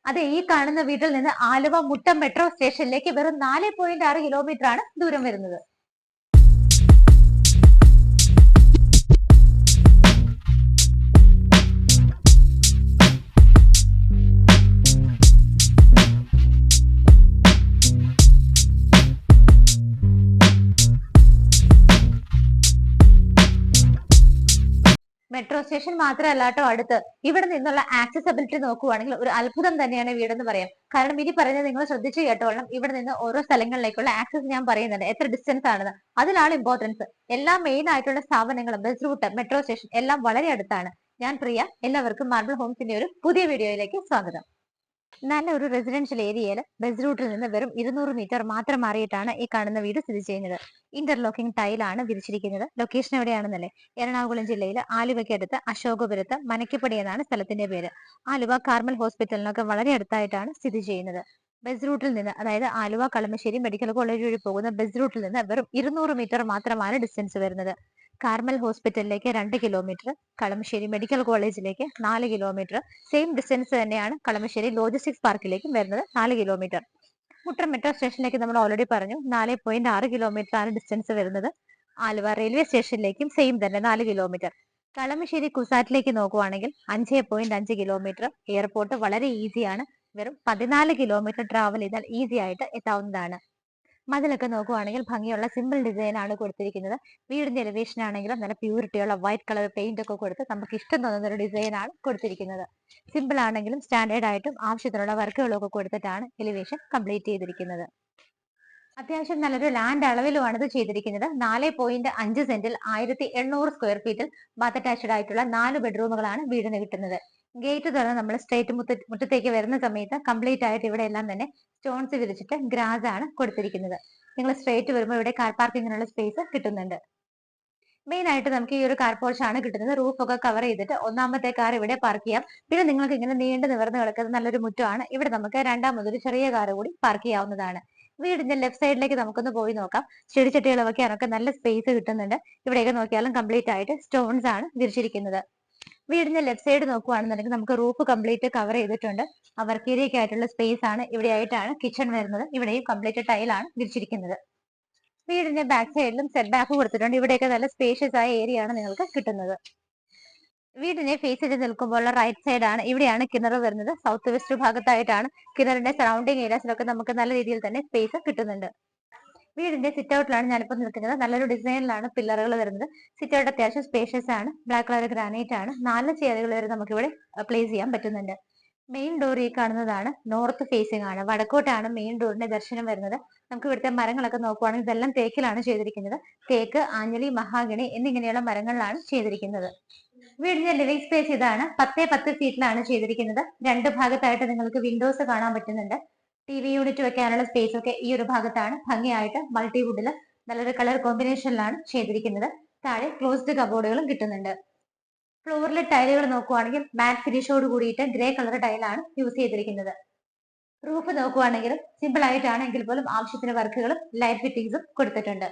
അതെ, ഈ കാണുന്ന വീട്ടിൽ നിന്ന് ആലുവ മുട്ടം മെട്രോ സ്റ്റേഷനിലേക്ക് വെറും 4.6 കിലോമീറ്റർ ആണ് ദൂരം വരുന്നത്. മെട്രോ സ്റ്റേഷൻ മാത്രമല്ല കേട്ടോ അടുത്ത്. ഇവിടെ നിന്നുള്ള ആക്സസബിലിറ്റി നോക്കുവാണെങ്കിൽ ഒരു അത്ഭുതം തന്നെയാണ് വീടെന്ന് പറയാം. കാരണം ഇനി പറയുന്നത് നിങ്ങൾ ശ്രദ്ധിച്ചു കേട്ടോളണം. ഇവിടെ നിന്ന് ഓരോ സ്ഥലങ്ങളിലേക്കുള്ള ആക്സസ് ഞാൻ പറയുന്നുണ്ട്, എത്ര ഡിസ്റ്റൻസ് ആണെന്ന്. അതിലാണ് ഇമ്പോർട്ടൻസ്. എല്ലാ മെയിൻ ആയിട്ടുള്ള സ്ഥാപനങ്ങളും, ബസ് റൂട്ട്, മെട്രോ സ്റ്റേഷൻ എല്ലാം വളരെ അടുത്താണ്. ഞാൻ പ്രിയ. എല്ലാവർക്കും മാർബിൾ ഹോംസിന്റെ ഒരു പുതിയ വീഡിയോയിലേക്ക് സ്വാഗതം. നല്ല ഒരു റെസിഡൻഷ്യൽ ഏരിയയിൽ ബസ് റൂട്ടിൽ നിന്ന് വെറും 200 മീറ്റർ മാത്രം മാറിയിട്ടാണ് ഈ കാണുന്ന വീട് സ്ഥിതി ചെയ്യുന്നത്. ഇന്റർലോക്കിംഗ് ടൈലാണ് വിരിച്ചിരിക്കുന്നത്. ലൊക്കേഷൻ എവിടെയാണെന്നല്ലേ? എറണാകുളം ജില്ലയിൽ ആലുവയ്ക്കടുത്ത് അശോകപുരത്ത് മനക്കിപ്പടി എന്നാണ് സ്ഥലത്തിന്റെ പേര്. ആലുവ കാർമൽ ഹോസ്പിറ്റലിനൊക്കെ വളരെ അടുത്തായിട്ടാണ് സ്ഥിതി ചെയ്യുന്നത്. ബസ് റൂട്ടിൽ നിന്ന്, അതായത് ആലുവ കളമശ്ശേരി മെഡിക്കൽ കോളേജ് വഴി പോകുന്ന ബസ് റൂട്ടിൽ നിന്ന് വെറും 200 മീറ്റർ മാത്രമാണ് ഡിസ്റ്റൻസ് വരുന്നത്. കാർമൽ ഹോസ്പിറ്റലിലേക്ക് 2 കിലോമീറ്റർ, കളമശ്ശേരി മെഡിക്കൽ കോളേജിലേക്ക് 4 കിലോമീറ്റർ, സെയിം ഡിസ്റ്റൻസ് തന്നെയാണ് കളമശ്ശേരി ലോജിസ്റ്റിക്സ് പാർക്കിലേക്കും വരുന്നത്, 4 കിലോമീറ്റർ. മുട്ടം മെട്രോ സ്റ്റേഷനിലേക്ക് നമ്മൾ ഓൾറെഡി പറഞ്ഞു, 4.6 കിലോമീറ്റർ ആണ് ഡിസ്റ്റൻസ് വരുന്നത്. ആലുവ റെയിൽവേ സ്റ്റേഷനിലേക്കും സെയിം തന്നെ 4 കിലോമീറ്റർ. കളമശ്ശേരി കുസാറ്റിലേക്ക് നോക്കുവാണെങ്കിൽ 5.5 കിലോമീറ്റർ. എയർപോർട്ട് വളരെ ഈസിയാണ്. വെറും 14 കിലോമീറ്റർ ട്രാവൽ ചെയ്താൽ ഈസി ആയിട്ട് എത്താവുന്നതാണ്. മതിലൊക്കെ നോക്കുവാണെങ്കിൽ ഭംഗിയുള്ള സിമ്പിൾ ഡിസൈൻ ആണ് കൊടുത്തിരിക്കുന്നത്. വീടിന്റെ എലിവേഷൻ ആണെങ്കിലും നല്ല പ്യൂരിറ്റിയുള്ള വൈറ്റ് കളർ പെയിന്റ് ഒക്കെ കൊടുത്ത് നമുക്ക് ഇഷ്ടം തോന്നുന്ന ഒരു ഡിസൈൻ ആണ് കൊടുത്തിരിക്കുന്നത്. സിമ്പിൾ ആണെങ്കിലും സ്റ്റാൻഡേർഡ് ആയിട്ടും ആവശ്യത്തിനുള്ള വർക്കുകളൊക്കെ കൊടുത്തിട്ടാണ് എലിവേഷൻ കംപ്ലീറ്റ് ചെയ്തിരിക്കുന്നത്. അത്യാവശ്യം നല്ലൊരു ലാൻഡ് അളവിലുമാണ് ഇത് ചെയ്തിരിക്കുന്നത്. 4.5 സെന്റിൽ 1800 സ്ക്വയർ ഫീറ്റിൽ ബാത്ത് അറ്റാച്ച്ഡ് ആയിട്ടുള്ള 4 ബെഡ്റൂമുകളാണ് വീടിന് കിട്ടുന്നത്. ഗേറ്റ് തുറന്ന് നമ്മൾ സ്ട്രേറ്റ് മുറ്റത്തേക്ക് വരുന്ന സമയത്ത് കംപ്ലീറ്റ് ആയിട്ട് ഇവിടെ എല്ലാം തന്നെ സ്റ്റോൺസ് വിരിച്ചിട്ട് ഗ്രാസ് ആണ് കൊടുത്തിരിക്കുന്നത്. നിങ്ങൾ സ്ട്രേറ്റ് വരുമ്പോൾ ഇവിടെ കാർ പാർക്കിങ്ങിനുള്ള സ്പേസ് കിട്ടുന്നുണ്ട്. മെയിൻ ആയിട്ട് നമുക്ക് ഈ ഒരു കാർ പോർച്ച് ആണ് കിട്ടുന്നത്. റൂഫ് ഒക്കെ കവർ ചെയ്തിട്ട് ഒന്നാമത്തെ കാർ ഇവിടെ പാർക്ക് ചെയ്യാം. പിന്നെ നിങ്ങൾക്ക് ഇങ്ങനെ നീണ്ടു നിവർന്ന് കിടക്കുന്ന നല്ലൊരു മുറ്റമാണ്. ഇവിടെ നമുക്ക് രണ്ടാമതൊരു ചെറിയ കാർ കൂടി പാർക്ക് ചെയ്യാവുന്നതാണ്. വീടിന്റെ ലെഫ്റ്റ് സൈഡിലേക്ക് നമുക്കൊന്ന് പോയി നോക്കാം. ചെടിച്ചട്ടികൾ വെക്കാനൊക്കെ നല്ല സ്പേസ് കിട്ടുന്നുണ്ട്. ഇവിടെയൊക്കെ നോക്കിയാലും കംപ്ലീറ്റ് ആയിട്ട് സ്റ്റോൺസ് ആണ് വിരിച്ചിരിക്കുന്നത്. വീടിന്റെ ലെഫ്റ്റ് സൈഡ് നോക്കുവാണെന്നുണ്ടെങ്കിൽ നമുക്ക് റൂഫ് കംപ്ലീറ്റ് കവർ ചെയ്തിട്ടുണ്ട്. വർക്ക് ഏരിയയ്ക്ക് ആയിട്ടുള്ള സ്പേസ് ആണ്. ഇവിടെ ആയിട്ടാണ് കിച്ചൺ വരുന്നത്. ഇവിടെയും കംപ്ലീറ്റ് ടൈലാണ് വിരിച്ചിരിക്കുന്നത്. വീടിന്റെ ബാക്ക് സൈഡിലും സെറ്റ് ബാക്ക് കൊടുത്തിട്ടുണ്ട്. ഇവിടെയൊക്കെ നല്ല സ്പേഷ്യസ് ആയ ഏരിയ ആണ് നിങ്ങൾക്ക് കിട്ടുന്നത്. വീടിനെ ഫേസ് ചെയ്ത് നിൽക്കുമ്പോൾ റൈറ്റ് സൈഡ് ആണ്. ഇവിടെയാണ് കിണർ വരുന്നത്. സൗത്ത് വെസ്റ്റ് ഭാഗത്തായിട്ടാണ്. കിണറിന്റെ സറൗണ്ടിങ് ഏരിയസിലൊക്കെ നമുക്ക് നല്ല രീതിയിൽ തന്നെ സ്പേസ് കിട്ടുന്നുണ്ട്. വീടിന്റെ സിറ്റ് ഔട്ടിലാണ് ഞാനിപ്പോൾ നിൽക്കുന്നത്. നല്ലൊരു ഡിസൈനിലാണ് പില്ലറുകൾ വരുന്നത്. സിറ്റ് ഔട്ട് അത്യാവശ്യം സ്പേഷ്യസ് ആണ്. ബ്ലാക്ക് കളർ ഗ്രാനൈറ്റ് ആണ്. 4 ചെയറുകൾ വരെ നമുക്ക് ഇവിടെ പ്ലേസ് ചെയ്യാൻ പറ്റുന്നുണ്ട്. മെയിൻ ഡോർ ഈ കാണുന്നതാണ്. നോർത്ത് ഫേസിംഗ് ആണ്. വടക്കോട്ടാണ് മെയിൻ ഡോറിന്റെ ദർശനം വരുന്നത്. നമുക്ക് ഇവിടുത്തെ മരങ്ങളൊക്കെ നോക്കുവാണെങ്കിൽ ഇതെല്ലാം തേക്കിലാണ് ചെയ്തിരിക്കുന്നത്. തേക്ക്, ആഞ്ഞലി, മഹാഗണി എന്നിങ്ങനെയുള്ള മരങ്ങളിലാണ് ചെയ്തിരിക്കുന്നത്. വീടിന്റെ ലിവിംഗ് സ്പേസ് ഇതാണ്. 10x10 ഫീറ്റിലാണ് ചെയ്തിരിക്കുന്നത്. 2 ഭാഗത്തായിട്ട് നിങ്ങൾക്ക് വിൻഡോസ് കാണാൻ പറ്റുന്നുണ്ട്. TV യൂണിറ്റ് വെക്കാനുള്ള സ്പേസ് ഒക്കെ ഈ ഒരു ഭാഗത്താണ്. ഭംഗിയായിട്ട് മൾട്ടിവുഡിൽ നല്ലൊരു കളർ കോമ്പിനേഷനിലാണ് ചെയ്തിരിക്കുന്നത്. താഴെ ക്ലോസ്ഡ് കബോർഡുകളും കിട്ടുന്നുണ്ട്. ഫ്ലോറിലെ ടൈലുകൾ നോക്കുവാണെങ്കിൽ മാറ്റ് ഫിനിഷോട് കൂടിയിട്ട് ഗ്രേ കളർ ടൈലാണ് യൂസ് ചെയ്തിരിക്കുന്നത്. റൂഫ് നോക്കുവാണെങ്കിലും സിമ്പിൾ ആയിട്ടാണ് എങ്കിൽ പോലും ആവശ്യത്തിന് വർക്കുകളും ലൈറ്റ് ഫിറ്റിംഗ്സും കൊടുത്തിട്ടുണ്ട്.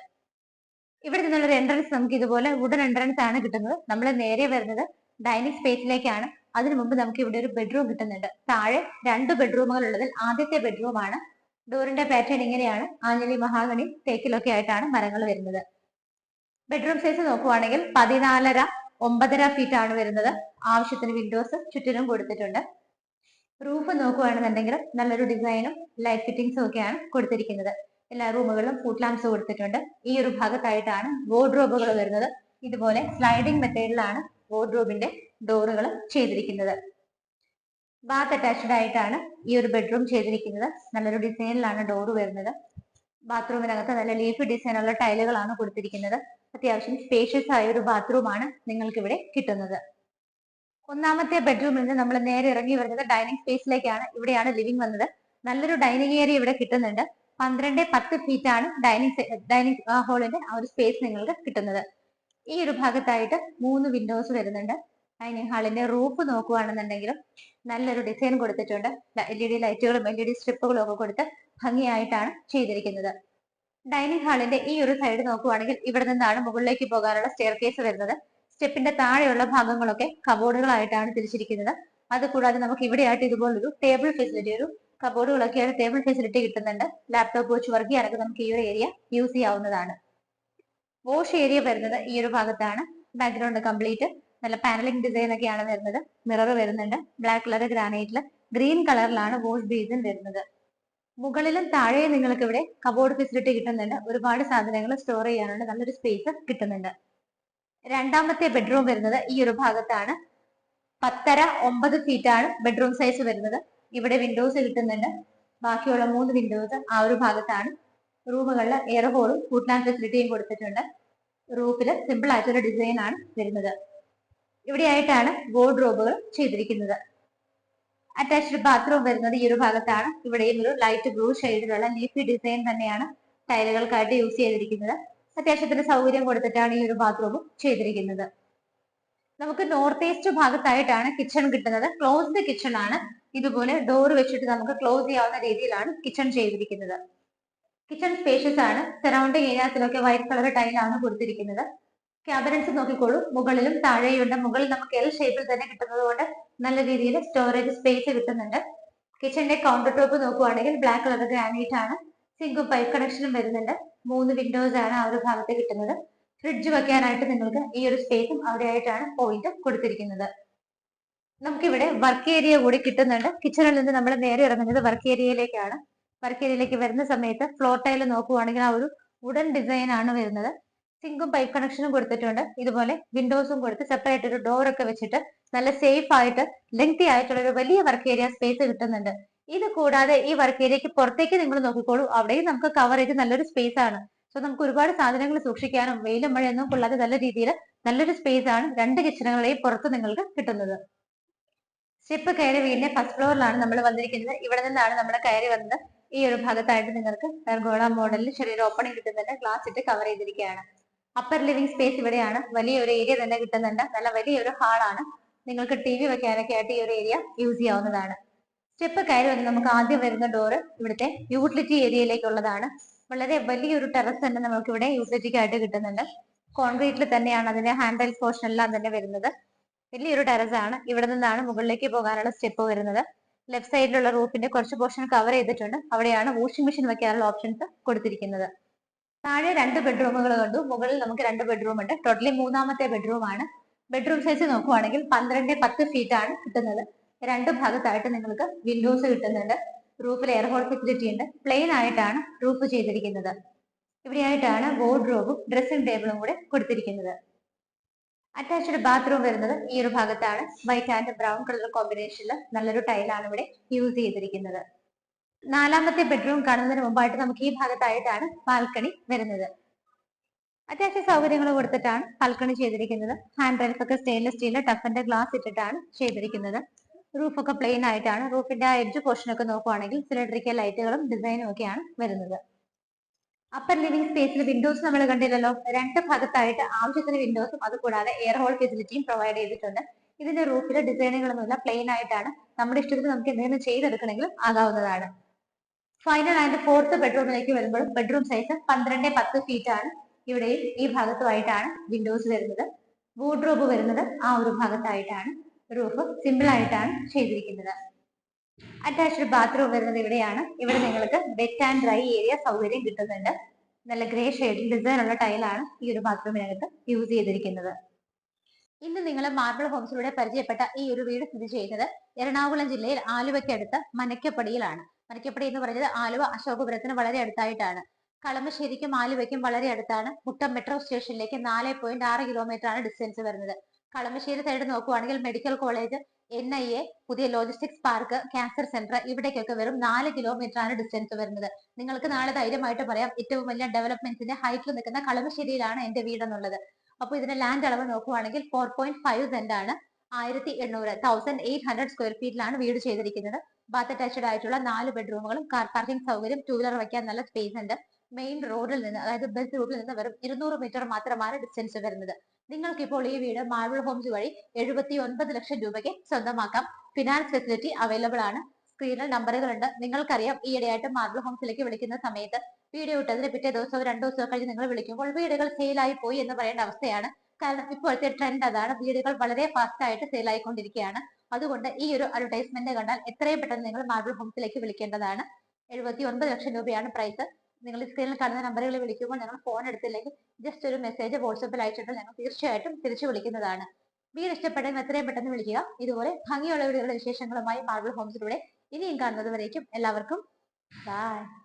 ഇവിടെ നിന്നുള്ളൊരു എൻട്രൻസ് നമുക്ക് ഇതുപോലെ വുഡൻ എൻട്രൻസ് ആണ് കിട്ടുന്നത്. നമ്മൾ നേരെ വരുന്നത് ഡൈനിങ് സ്പേസിലേക്കാണ്. അതിനു മുമ്പ് നമുക്ക് ഇവിടെ ഒരു ബെഡ്റൂം കിട്ടുന്നുണ്ട്. താഴെ 2 ബെഡ്റൂമുകൾ ഉള്ളതിൽ ആദ്യത്തെ ബെഡ്റൂം ആണ്. ഡോറിന്റെ പാറ്റേൺ ഇങ്ങനെയാണ്. ആഞ്ഞലി, മഹാഗണി, തേക്കിലൊക്കെ ആയിട്ടാണ് മരങ്ങൾ വരുന്നത്. ബെഡ്റൂം സൈസ് നോക്കുവാണെങ്കിൽ 14.5 9.5 ഫീറ്റ് ആണ് വരുന്നത്. ആവശ്യത്തിന് വിൻഡോസ് ചുറ്റിനും കൊടുത്തിട്ടുണ്ട്. റൂഫ് നോക്കുകയാണെന്നുണ്ടെങ്കിൽ നല്ലൊരു ഡിസൈനും ലൈറ്റ് ഫിറ്റിംഗ്സും ഒക്കെയാണ് കൊടുത്തിരിക്കുന്നത്. എല്ലാ റൂമുകളിലും ഫുഡ് ലാംപ്സ് കൊടുത്തിട്ടുണ്ട്. ഈ ഒരു ഭാഗത്തായിട്ടാണ് വാർഡ്രോബുകൾ വരുന്നത്. ഇതുപോലെ സ്ലൈഡിംഗ് മെത്തേഡിലാണ് വാർഡ്രോബിന്റെ ഡോറുകൾ ചെയ്തിരിക്കുന്നത്. ബാത്ത് അറ്റാച്ച്ഡ് ആയിട്ടാണ് ഈ ഒരു ബെഡ്റൂം ചെയ്തിരിക്കുന്നത്. നല്ലൊരു ഡിസൈനിലാണ് ഡോറ് വരുന്നത്. ബാത്റൂമിനകത്ത് നല്ല ലീഫ് ഡിസൈനുള്ള ടൈലുകളാണ് കൊടുത്തിരിക്കുന്നത്. അത്യാവശ്യം സ്പേഷ്യസ് ആയ ഒരു ബാത്റൂമാണ് നിങ്ങൾക്ക് ഇവിടെ കിട്ടുന്നത്. ഒന്നാമത്തെ ബെഡ്റൂമിൽ നിന്ന് നമ്മൾ നേരെ ഇറങ്ങി വരുന്നത് ഡൈനിങ് സ്പേസിലേക്കാണ്. ഇവിടെയാണ് ലിവിംഗ് വന്നത്. നല്ലൊരു ഡൈനിങ് ഏരിയ ഇവിടെ കിട്ടുന്നുണ്ട്. 12x10 ഫീറ്റ് ആണ് ഡൈനിങ് ഹാളിന്റെ ആ ഒരു സ്പേസ് നിങ്ങൾക്ക് കിട്ടുന്നത്. ഈ ഒരു ഭാഗത്തായിട്ട് 3 വിൻഡോസ് വരുന്നുണ്ട്. ഡൈനിങ് ഹാളിന്റെ റൂഫ് നോക്കുകയാണെന്നുണ്ടെങ്കിലും നല്ലൊരു ഡിസൈൻ കൊടുത്തിട്ടുണ്ട്. LED ലൈറ്റുകളും LED സ്ട്രിപ്പുകളും ഒക്കെ കൊടുത്ത് ഭംഗിയായിട്ടാണ് ചെയ്തിരിക്കുന്നത്. ഡൈനിങ് ഹാളിന്റെ ഈ ഒരു സൈഡ് നോക്കുവാണെങ്കിൽ ഇവിടെ നിന്നാണ് മുകളിലേക്ക് പോകാനുള്ള സ്റ്റെയർ കേസ് വരുന്നത്. സ്റ്റെപ്പിന്റെ താഴെയുള്ള ഭാഗങ്ങളൊക്കെ കബോർഡുകളായിട്ടാണ് തിരിച്ചിരിക്കുന്നത്. അതുകൂടാതെ നമുക്ക് ഇവിടെയായിട്ട് ഇതുപോലൊരു ടേബിൾ ഫെസിലിറ്റി, ഒരു കബോർഡുകളൊക്കെയാണ് ടേബിൾ ഫെസിലിറ്റി കിട്ടുന്നുണ്ട്. ലാപ്ടോപ്പ് വെച്ച് വർക്ക് ചെയ്യാനൊക്കെ നമുക്ക് ഈ ഒരു ഏരിയ യൂസ് ചെയ്യാവുന്നതാണ്. വാഷ് ഏരിയ വരുന്നത് ഈ ഒരു ഭാഗത്താണ്. ബാക്ക്ഗ്രൗണ്ട് കംപ്ലീറ്റ് നല്ല പാനലിംഗ് ഡിസൈൻ ഒക്കെയാണ് വരുന്നത്. മിറർ വരുന്നുണ്ട്. ബ്ലാക്ക് കളർ ഗ്രാനൈറ്റിൽ ഗ്രീൻ കളറിലാണ് വാഷ് ബേസിൻ വരുന്നത്. മുകളിലും താഴെയും നിങ്ങൾക്ക് ഇവിടെ കബോർഡ് ഫെസിലിറ്റി കിട്ടുന്നുണ്ട്. ഒരുപാട് സാധനങ്ങൾ സ്റ്റോർ ചെയ്യാനുള്ള നല്ലൊരു സ്പേസ് കിട്ടുന്നുണ്ട്. രണ്ടാമത്തെ ബെഡ്റൂം വരുന്നത് ഈ ഒരു ഭാഗത്താണ്. 10.5-9 ഫീറ്റ് ആണ് ബെഡ്റൂം സൈസ് വരുന്നത്. ഇവിടെ വിൻഡോസ് കിട്ടുന്നുണ്ട്. ബാക്കിയുള്ള 3 വിൻഡോസ് ആ ഒരു ഭാഗത്താണ്. റൂമുകളിൽ എയർ ഹോളും ഫുഡ് ഫെസിലിറ്റിയും കൊടുത്തിട്ടുണ്ട്. റൂഫില് സിമ്പിൾ ആയിട്ടൊരു ഡിസൈൻ ആണ് വരുന്നത്. ഇവിടെയായിട്ടാണ് വാർഡ്രോബുകൾ ചെയ്തിരിക്കുന്നത്. അറ്റാച്ച്ഡ് ബാത്റൂം വരുന്നത് ഈ ഒരു ഭാഗത്താണ്. ഇവിടെയും ഒരു ലൈറ്റ് ബ്ലൂ ഷെയ്ഡിലുള്ള ലീഫി ഡിസൈൻ തന്നെയാണ് ടൈലുകൾക്കായിട്ട് യൂസ് ചെയ്തിരിക്കുന്നത്. അത്യാവശ്യത്തിന് സൗകര്യം കൊടുത്തിട്ടാണ് ഈ ഒരു ബാത്റൂം ചെയ്തിരിക്കുന്നത്. നമുക്ക് നോർത്ത് ഈസ്റ്റ് ഭാഗത്തായിട്ടാണ് കിച്ചൺ കിട്ടുന്നത്. ക്ലോസ്ഡ് കിച്ചൺ ആണ്. ഇതുപോലെ ഡോർ വെച്ചിട്ട് നമുക്ക് ക്ലോസ് ചെയ്യാവുന്ന രീതിയിലാണ് കിച്ചൺ ചെയ്തിരിക്കുന്നത്. കിച്ചൺ സ്പേഷ്യസ് ആണ്. സറൗണ്ടിങ് ഏരിയാസിലൊക്കെ വൈറ്റ് കളർ ടൈലാണ് കൊടുത്തിരിക്കുന്നത്. ക്യാബിനറ്റ്സ് നോക്കിക്കോളൂ, മുകളിലും താഴെയുണ്ട്. മുകളിൽ നമുക്ക് എൽ ഷേപ്പിൽ തന്നെ കിട്ടുന്നത് കൊണ്ട് നല്ല രീതിയിൽ സ്റ്റോറേജ് സ്പേസ് കിട്ടുന്നുണ്ട്. കിച്ചണിന്റെ കൗണ്ടർ ടോപ്പ് നോക്കുവാണെങ്കിൽ ബ്ലാക്ക് കളർ ഗ്രാനൈറ്റ് ആണ്. സിങ്കും പൈപ്പ് കണക്ഷനും വരുന്നുണ്ട്. 3 വിൻഡോസ് ആണ് ആ ഒരു ഭാഗത്ത് കിട്ടുന്നത്. ഫ്രിഡ്ജ് വെക്കാനായിട്ട് നിങ്ങൾക്ക് ഈ ഒരു സ്പേസും അവിടെയായിട്ടാണ് പോയിന്റ് കൊടുത്തിരിക്കുന്നത്. നമുക്കിവിടെ വർക്ക് ഏരിയ കൂടി കിട്ടുന്നുണ്ട്. കിച്ചണിൽ നിന്ന് നമ്മൾ നേരെ ഇറങ്ങുന്നത് വർക്ക് ഏരിയയിലേക്കാണ്. വർക്ക് ഏരിയയിലേക്ക് വരുന്ന സമയത്ത് ഫ്ലോർ ടൈൽ നോക്കുവാണെങ്കിൽ ആ ഒരു വുഡൻ ഡിസൈൻ ആണ് വരുന്നത്. സിങ്കും പൈപ്പ് കണക്ഷനും കൊടുത്തിട്ടുണ്ട്. ഇതുപോലെ വിൻഡോസും കൊടുത്ത് സെപ്പറേറ്റ് ഒരു ഡോർ ഒക്കെ വെച്ചിട്ട് നല്ല സേഫ് ആയിട്ട് ലെങ്തി ആയിട്ടുള്ള ഒരു വലിയ വർക്ക് ഏരിയ സ്പേസ് കിട്ടുന്നുണ്ട്. ഇത് കൂടാതെ ഈ വർക്ക് ഏരിയക്ക് പുറത്തേക്ക് നിങ്ങൾ നോക്കിക്കോളൂ, അവിടെയും നമുക്ക് കവറേജ് നല്ലൊരു സ്പേസ് ആണ്. സോ നമുക്ക് ഒരുപാട് സാധനങ്ങൾ സൂക്ഷിക്കാനും വെയിലും മഴയൊന്നും കൊള്ളാതെ നല്ല രീതിയിൽ നല്ലൊരു സ്പേസ് ആണ് 2 കിച്ചണുകളെയും പുറത്ത് നിങ്ങൾക്ക് കിട്ടുന്നത്. സ്റ്റെപ്പ് കയറി വീടിന്റെ ഫസ്റ്റ് ഫ്ലോറിലാണ് നമ്മൾ വന്നിരിക്കുന്നത്. ഇവിടെ നിന്നാണ് നമ്മൾ കയറി വന്നത്. ഈ ഒരു ഭാഗത്തായിട്ട് നിങ്ങൾക്ക് പെർഗോള മോഡലിൽ ചെറിയൊരു ഓപ്പണിംഗ് കിട്ടുന്നുണ്ട്. ഗ്ലാസ് ഇട്ട് കവർ ചെയ്തിരിക്കുകയാണ്. അപ്പർ ലിവിംഗ് സ്പേസ് ഇവിടെയാണ്. വലിയൊരു ഏരിയ തന്നെ കിട്ടുന്നുണ്ട്. നല്ല വലിയൊരു ഹാളാണ്. നിങ്ങൾക്ക് ടി വി വെക്കാനൊക്കെ ആയിട്ട് ഈ ഒരു ഏരിയ യൂസ് ചെയ്യാവുന്നതാണ്. സ്റ്റെപ്പ് കയറി വന്ന് നമുക്ക് ആദ്യം വരുന്ന ഡോറ് ഇവിടുത്തെ യൂട്ടിലിറ്റി ഏരിയയിലേക്കുള്ളതാണ്. വളരെ വലിയൊരു ടെറസ് തന്നെ നമുക്ക് ഇവിടെ യൂട്ടിലിറ്റിക്ക് ആയിട്ട് കിട്ടുന്നുണ്ട്. കോൺക്രീറ്റിൽ തന്നെയാണ് അതിന്റെ ഹാൻഡ് റൈൽസ് പോർഷൻ എല്ലാം തന്നെ വരുന്നത്. വലിയൊരു ടെറസ് ആണ്. ഇവിടെ നിന്നാണ് മുകളിലേക്ക് പോകാനുള്ള സ്റ്റെപ്പ് വരുന്നത്. ലെഫ്റ്റ് സൈഡിലുള്ള റൂഫിന്റെ കുറച്ച് പോർഷൻ കവർ ചെയ്തിട്ടുണ്ട്. അവിടെയാണ് വാഷിംഗ് മെഷീൻ വെക്കാനുള്ള ഓപ്ഷൻസ് കൊടുത്തിരിക്കുന്നത്. താഴെ 2 ബെഡ്റൂമുകൾ കണ്ടു. മുകളിൽ നമുക്ക് 2 ബെഡ്റൂം ഉണ്ട്. ടോട്ടലി 3ാമത്തെ ബെഡ്റൂം ആണ്. ബെഡ്റൂം സൈസ് നോക്കുവാണെങ്കിൽ 12-10 ഫീറ്റ് ആണ് കിട്ടുന്നത്. 2 ഭാഗത്തായിട്ട് നിങ്ങൾക്ക് വിൻഡോസ് കിട്ടുന്നുണ്ട്. റൂഫിൽ എയർ ഹോൾ ഫെസിലിറ്റി ഉണ്ട്. പ്ലെയിൻ ആയിട്ടാണ് റൂഫ് ചെയ്തിരിക്കുന്നത്. ഇവിടെയായിട്ടാണ് വാർഡ്രോബും ഡ്രസ്സിംഗ് ടേബിളും കൂടെ കൊടുത്തിരിക്കുന്നത്. അറ്റാച്ച്ഡ് ബാത്റൂം വരുന്നത് ഈ ഒരു ഭാഗത്താണ്. വൈറ്റ് ആൻഡ് ബ്രൗൺ കളർ കോമ്പിനേഷനിൽ നല്ലൊരു ടൈലാണ് ഇവിടെ യൂസ് ചെയ്തിരിക്കുന്നത്. 4ാമത്തെ ബെഡ്റൂം കാണുന്നതിന് മുമ്പായിട്ട് നമുക്ക് ഈ ഭാഗത്തായിട്ടാണ് ബാൽക്കണി വരുന്നത്. അത്യാവശ്യ സൗകര്യങ്ങൾ കൊടുത്തിട്ടാണ് ബാൽക്കണി ചെയ്തിരിക്കുന്നത്. ഹാൻഡ് റെയിൽസ് ഒക്കെ സ്റ്റെയിൻലെസ് സ്റ്റീൽ ടഫന്റെ ഗ്ലാസ് ഇട്ടിട്ടാണ് ചെയ്തിരിക്കുന്നത്. റൂഫ് ഒക്കെ പ്ലെയിൻ ആയിട്ടാണ്. റൂഫിന്റെ ആ എഡ്ജ് പോർഷൻ ഒക്കെ നോക്കുവാണെങ്കിൽ സിലിണ്ടറിക്കൽ ലൈറ്റുകളും ഡിസൈനും ഒക്കെയാണ് വരുന്നത്. അപ്പർ ലിവിംഗ് സ്പേസിൽ വിൻഡോസ് നമ്മൾ കണ്ടില്ലല്ലോ. 2 ഭാഗത്തായിട്ട് ആവശ്യത്തിന് വിൻഡോസും അതുകൂടാതെ എയർ ഹോൾ ഫെസിലിറ്റിയും പ്രൊവൈഡ് ചെയ്തിട്ടുണ്ട്. ഇതിന്റെ റൂഫിൽ ഡിസൈനുകളൊന്നുമില്ല, പ്ലെയിൻ ആയിട്ടാണ്. നമ്മുടെ ഇഷ്ടത്തിന് നമുക്ക് എന്തെങ്കിലും ചെയ്തെടുക്കണമെങ്കിലും ആകാവുന്നതാണ്. ഫൈനൽ ആൻഡ് 4th ബെഡ്റൂമിലേക്ക് വരുമ്പോൾ ബെഡ്റൂം സൈസ് 12-10 ഫീറ്റ് ആണ്. ഇവിടെയും ഈ ഭാഗത്തുമായിട്ടാണ് വിൻഡോസ് വരുന്നത്. വാർഡ്രോബ് വരുന്നത് ആ ഒരു ഭാഗത്തായിട്ടാണ്. റൂഫ് സിമ്പിൾ ആയിട്ടാണ് ചെയ്തിരിക്കുന്നത്. അറ്റാച്ച്ഡ് ബാത്റൂം വരുന്നത് ഇവിടെയാണ്. ഇവിടെ നിങ്ങൾക്ക് വെറ്റ് ആൻഡ് ഡ്രൈ ഏരിയ സൗകര്യം കിട്ടുന്നുണ്ട്. നല്ല ഗ്രേ ഷെയ്ഡിൽ ഡിസൈൻ ഉള്ള ടൈലാണ് ഈ ഒരു ബാത്റൂമിനകത്ത് യൂസ് ചെയ്തിരിക്കുന്നത്. ഇന്ന് നിങ്ങൾ മാർബിൾ ഹോംസിലൂടെ പരിചയപ്പെട്ട ഈ ഒരു വീട് സ്ഥിതി ചെയ്യുന്നത് എറണാകുളം ജില്ലയിൽ ആലുവയ്ക്കടുത്ത് മനക്കപ്പടിയിലാണ്. മനക്കപ്പടി എന്ന് പറയുന്നത് ആലുവ അശോകപുരത്തിന് വളരെ അടുത്തായിട്ടാണ്. കളമശ്ശേരിക്കും ആലുവയ്ക്കും വളരെ അടുത്താണ്. മുട്ടം മെട്രോ സ്റ്റേഷനിലേക്ക് 4.6 കിലോമീറ്റർ ആണ് ഡിസ്റ്റൻസ് വരുന്നത്. കളമശ്ശേരി സൈഡ് നോക്കുവാണെങ്കിൽ മെഡിക്കൽ കോളേജ്, NIA, പുതിയ ലോജിസ്റ്റിക്സ് പാർക്ക്, ക്യാൻസർ സെന്റർ, ഇവിടേക്കൊക്കെ വെറും 4 കിലോമീറ്റർ ആണ് ഡിസ്റ്റൻസ് വരുന്നത്. നിങ്ങൾക്ക് നാളെ ധൈര്യമായിട്ട് പറയാം, ഏറ്റവും വലിയ ഡെവലപ്മെന്റ്സിന്റെ ഹൈറ്റിൽ നിൽക്കുന്ന കളമശ്ശേരിയിലാണ് എന്റെ വീട് എന്നുള്ളത്. അപ്പൊ ഇതിന്റെ ലാൻഡ് അളവ് നോക്കുവാണെങ്കിൽ 4.5 സെന്റ് ആണ്. 1800 സ്ക്വയർ ഫീറ്റിലാണ് വീട് ചെയ്തിരിക്കുന്നത്. ബാത്ത് അറ്റാച്ച്ഡ് ആയിട്ടുള്ള 4 ബെഡ്റൂമുകളും കാർ പാർക്കിംഗ് സൗകര്യം, 2 വീലർ വയ്ക്കാൻ നല്ല സ്പേസ് ഉണ്ട്. മെയിൻ റോഡിൽ നിന്ന്, അതായത് ബസ് റൂട്ടിൽ നിന്ന് വെറും 200 മീറ്റർ മാത്രമാണ് ഡിസ്റ്റൻസ് വരുന്നത്. നിങ്ങൾക്ക് ഇപ്പോൾ ഈ വീട് മാർബിൾ ഹോംസ് വഴി 79 ലക്ഷം രൂപയ്ക്ക് സ്വന്തമാക്കാം. ഫിനാൻസ് ഫെസിലിറ്റി അവൈലബിൾ ആണ്. സ്ക്രീനിൽ നമ്പറുകളുണ്ട്. നിങ്ങൾക്കറിയാം, ഈയിടെയായിട്ട് മാർബിൾ ഹോംസിലേക്ക് വിളിക്കുന്ന സമയത്ത് വീഡിയോ ഇട്ടതിന് പിറ്റേ ദിവസവും 2 ദിവസവും കഴിഞ്ഞ് നിങ്ങൾ വിളിക്കുമ്പോൾ വീടുകൾ സെയിലായി പോയി എന്ന് പറയേണ്ട അവസ്ഥയാണ്. കാരണം ഇപ്പോഴത്തെ ട്രെൻഡ് അതാണ്. വീടുകൾ വളരെ ഫാസ്റ്റ് ആയിട്ട് സെയിൽ ആയിക്കൊണ്ടിരിക്കുകയാണ്. അതുകൊണ്ട് ഈ ഒരു അഡ്വർടൈസ്മെന്റ് കണ്ടാൽ എത്രയും പെട്ടെന്ന് നിങ്ങൾ മാർബിൾ ഹോംസിലേക്ക് വിളിക്കേണ്ടതാണ്. 79 ലക്ഷം രൂപയാണ് പ്രൈസ്. നിങ്ങൾ സ്ക്രീനിൽ കാണുന്ന നമ്പറുകളിൽ വിളിക്കുമ്പോൾ ഞങ്ങൾ ഫോൺ എടുത്തില്ലെങ്കിൽ ജസ്റ്റ് ഒരു മെസ്സേജ് വാട്സപ്പിൽ അയച്ചിട്ട് ഞങ്ങൾ തീർച്ചയായിട്ടും തിരിച്ചു വിളിക്കുന്നതാണ്. വീട് ഇഷ്ടപ്പെട്ടെങ്കിൽ എത്രയും പെട്ടെന്ന് വിളിക്കുക. ഇതുപോലെ ഭംഗിയുള്ള വീടുകളുടെ വിശേഷങ്ങളുമായി മാർബിൾ ഹോംസിലൂടെ ഇനിയും കാണുന്നത് വരേക്കും എല്ലാവർക്കും ബൈ.